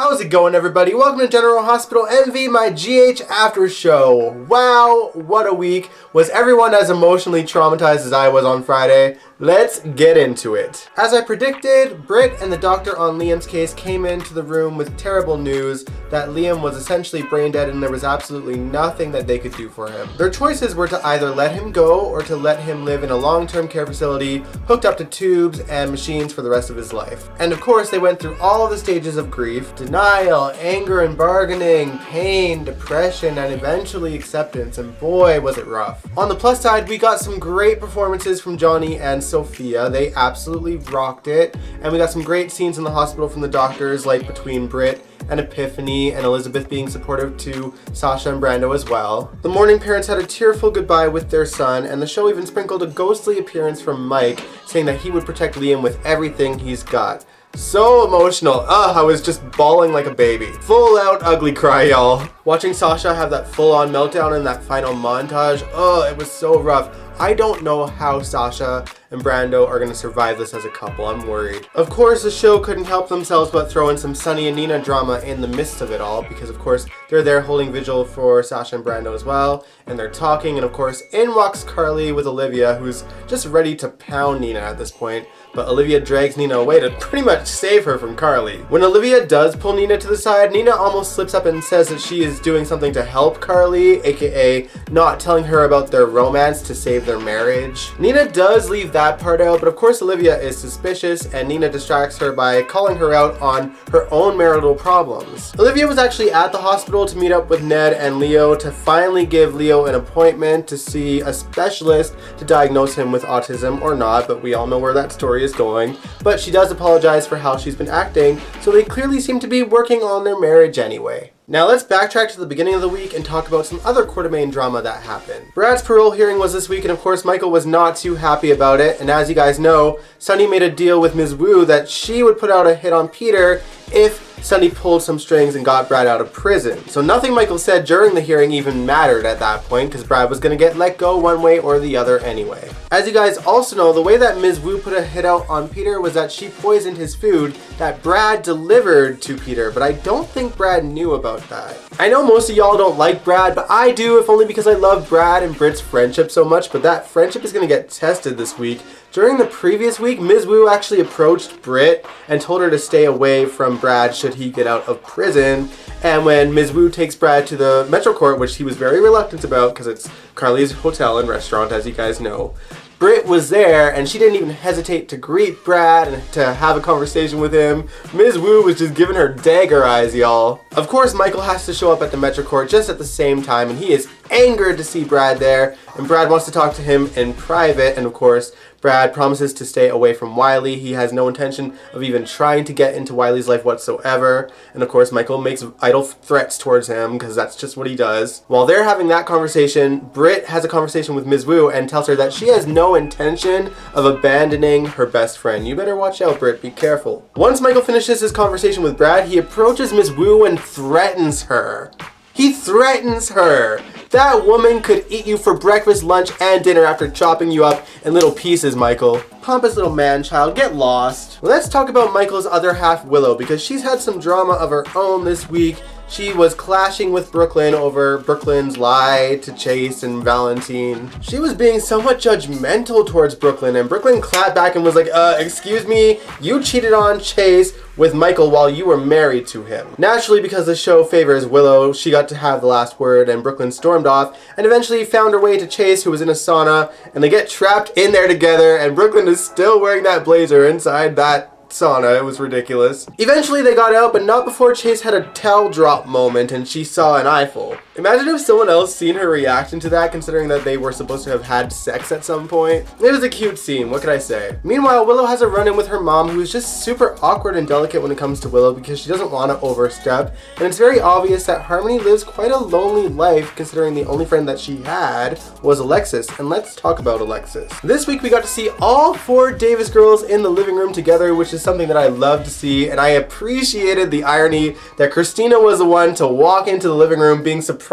How's it going, everybody? Welcome to General Hospital MV, my GH after show. Wow, what a week. Was everyone as emotionally traumatized as I was on Friday? Let's get into it. As I predicted, Britt and the doctor on Liam's case came into the room with terrible news that Liam was essentially brain dead and there was absolutely nothing that they could do for him. Their choices were to either let him go or to let him live in a long-term care facility hooked up to tubes and machines for the rest of his life. And of course, they went through all of the stages of grief: denial, anger and bargaining, pain, depression, and eventually acceptance, and boy was it rough. On the plus side, we got some great performances from Johnny and Sophia. They absolutely rocked it, and we got some great scenes in the hospital from the doctors, like between Britt and Epiphany, and Elizabeth being supportive to Sasha and Brando as well. The mourning parents had a tearful goodbye with their son, and the show even sprinkled a ghostly appearance from Mike, saying that he would protect Liam with everything he's got. So emotional. I was just bawling like a baby. Full out ugly cry, y'all. Watching Sasha have that full-on meltdown in that final montage, it was so rough. I don't know how Sasha and Brando are going to survive this as a couple. I'm worried. Of course, the show couldn't help themselves but throw in some Sunny and Nina drama in the midst of it all, because of course they're there holding vigil for Sasha and Brando as well, and they're talking, and of course in walks Carly with Olivia, who's just ready to pound Nina at this point. But Olivia drags Nina away to pretty much save her from Carly. When Olivia does pull Nina to the side, Nina almost slips up and says that she is doing something to help Carly, aka not telling her about their romance to save their marriage. Nina does leave that part out, but of course Olivia is suspicious, and Nina distracts her by calling her out on her own marital problems. Olivia was actually at the hospital to meet up with Ned and Leo to finally give Leo an appointment to see a specialist to diagnose him with autism or not, but we all know where that story is going. But she does apologize for how she's been acting, so they clearly seem to be working on their marriage anyway. Now let's backtrack to the beginning of the week and talk about some other Quartermain drama that happened. Brad's parole hearing was this week, and of course Michael was not too happy about it, and as you guys know, Sunny made a deal with Ms. Wu that she would put out a hit on Peter if Sunny pulled some strings and got Brad out of prison. So nothing Michael said during the hearing even mattered at that point, because Brad was going to get let go one way or the other anyway. As you guys also know, the way that Ms. Wu put a hit out on Peter was that she poisoned his food that Brad delivered to Peter, but I don't think Brad knew about that. I know most of y'all don't like Brad, but I do, if only because I love Brad and Britt's friendship so much, but that friendship is going to get tested this week. During the previous week, Ms. Wu actually approached Britt and told her to stay away from Brad should he get out of prison. And when Ms. Wu takes Brad to the Metro Court, which he was very reluctant about because it's Carly's hotel and restaurant, as you guys know, Britt was there, and she didn't even hesitate to greet Brad and to have a conversation with him. Ms. Wu was just giving her dagger eyes, y'all. Of course, Michael has to show up at the Metro Court just at the same time, and he is angered to see Brad there, and Brad wants to talk to him in private, and of course, Brad promises to stay away from Wiley. He has no intention of even trying to get into Wiley's life whatsoever. And of course, Michael makes idle threats towards him because that's just what he does. While they're having that conversation, Britt has a conversation with Ms. Wu and tells her that she has no intention of abandoning her best friend. You better watch out, Britt. Be careful. Once Michael finishes his conversation with Brad, he approaches Ms. Wu and threatens her. He threatens her. That woman could eat you for breakfast, lunch, and dinner after chopping you up in little pieces, Michael. Pompous little man-child, get lost. Let's talk about Michael's other half, Willow, because she's had some drama of her own this week. She was clashing with Brooklyn over Brooklyn's lie to Chase and Valentine. She was being somewhat judgmental towards Brooklyn, and Brooklyn clapped back and was like, excuse me, you cheated on Chase with Michael while you were married to him. Naturally, because the show favors Willow, she got to have the last word, and Brooklyn stormed off and eventually found her way to Chase, who was in a sauna, and they get trapped in there together, and Brooklyn is still wearing that blazer inside that sauna. It was ridiculous. Eventually they got out, but not before Chase had a towel drop moment and she saw an eyeful. Imagine if someone else seen her reaction to that, considering that they were supposed to have had sex at some point. It was a cute scene, what could I say? Meanwhile, Willow has a run-in with her mom, who is just super awkward and delicate when it comes to Willow because she doesn't want to overstep, and it's very obvious that Harmony lives quite a lonely life considering the only friend that she had was Alexis, and let's talk about Alexis. This week we got to see all 4 Davis girls in the living room together, which is something that I love to see, and I appreciated the irony that Christina was the one to walk into the living room being surprised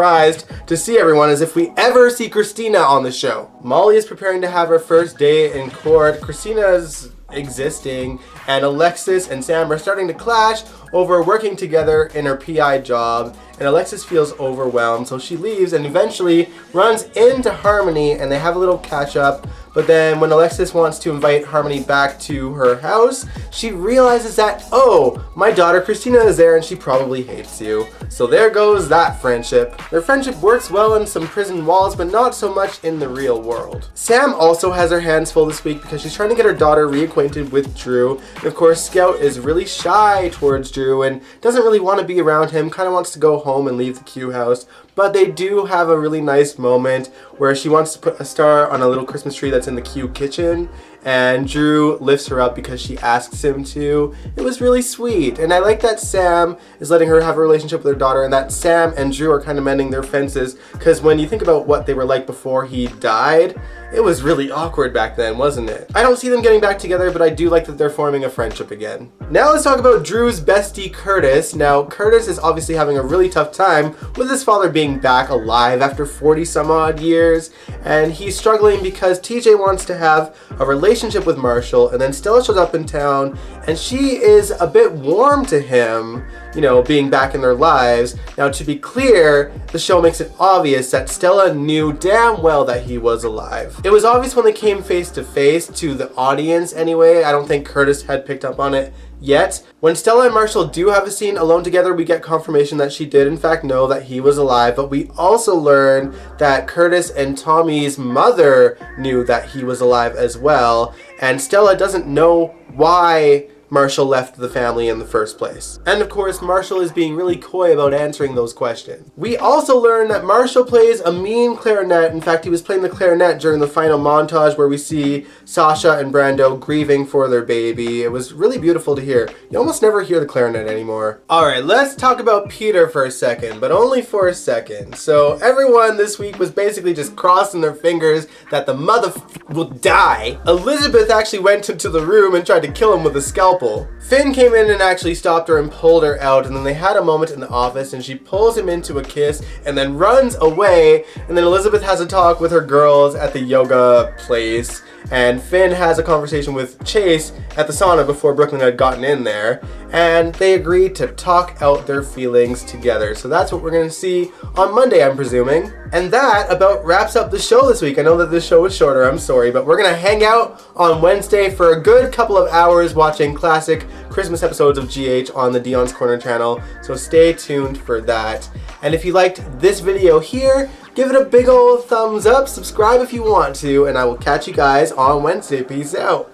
to see everyone, as if we ever see Christina on the show. Molly is preparing to have her first day in court. Christina's existing, and Alexis and Sam are starting to clash over working together in her PI job, and Alexis feels overwhelmed, so she leaves and eventually runs into Harmony, and they have a little catch up. But then when Alexis wants to invite Harmony back to her house, she realizes that, oh, my daughter Christina is there and she probably hates you. So there goes that friendship. Their friendship works well in some prison walls, but not so much in the real world. Sam also has her hands full this week because she's trying to get her daughter reacquainted with Drew. And of course, Scout is really shy towards Drew and doesn't really want to be around him, kind of wants to go home and leave the Q house. But they do have a really nice moment where she wants to put a star on a little Christmas tree that's in the Q kitchen, and Drew lifts her up because she asks him to. It was really sweet, and I like that Sam is letting her have a relationship with her daughter, and that Sam and Drew are kind of mending their fences, because when you think about what they were like before he died, it was really awkward back then, wasn't it? I don't see them getting back together, but I do like that they're forming a friendship again. Now let's talk about Drew's bestie, Curtis. Now, Curtis is obviously having a really tough time with his father being back alive after 40 some odd years, and he's struggling because TJ wants to have a relationship with Marshall, and then Stella shows up in town, and she is a bit warm to him, you know, being back in their lives. Now, to be clear, the show makes it obvious that Stella knew damn well that he was alive. It was obvious when they came face to face, to the audience anyway. I don't think Curtis had picked up on it yet. When Stella and Marshall do have a scene alone together, we get confirmation that she did in fact know that he was alive, but we also learn that Curtis and Tommy's mother knew that he was alive as well, and Stella doesn't know why Marshall left the family in the first place. And of course, Marshall is being really coy about answering those questions. We also learn that Marshall plays a mean clarinet. In fact, he was playing the clarinet during the final montage where we see Sasha and Brando grieving for their baby. It was really beautiful to hear. You almost never hear the clarinet anymore. Alright, let's talk about Peter for a second, but only for a second. So everyone this week was basically just crossing their fingers that the mother will die. Elizabeth actually went into the room and tried to kill him with a scalpel. Finn came in and actually stopped her and pulled her out, and then they had a moment in the office and she pulls him into a kiss and then runs away, and then Elizabeth has a talk with her girls at the yoga place, and Finn has a conversation with Chase at the sauna before Brooklyn had gotten in there, and they agreed to talk out their feelings together. So that's what we're going to see on Monday, I'm presuming. And that about wraps up the show this week. I know that this show was shorter, I'm sorry, but we're going to hang out on Wednesday for a good couple of hours watching classic Christmas episodes of GH on the Dion's Corner channel, so stay tuned for that. And if you liked this video here, give it a big old thumbs up, subscribe if you want to, and I will catch you guys on Wednesday. Peace out.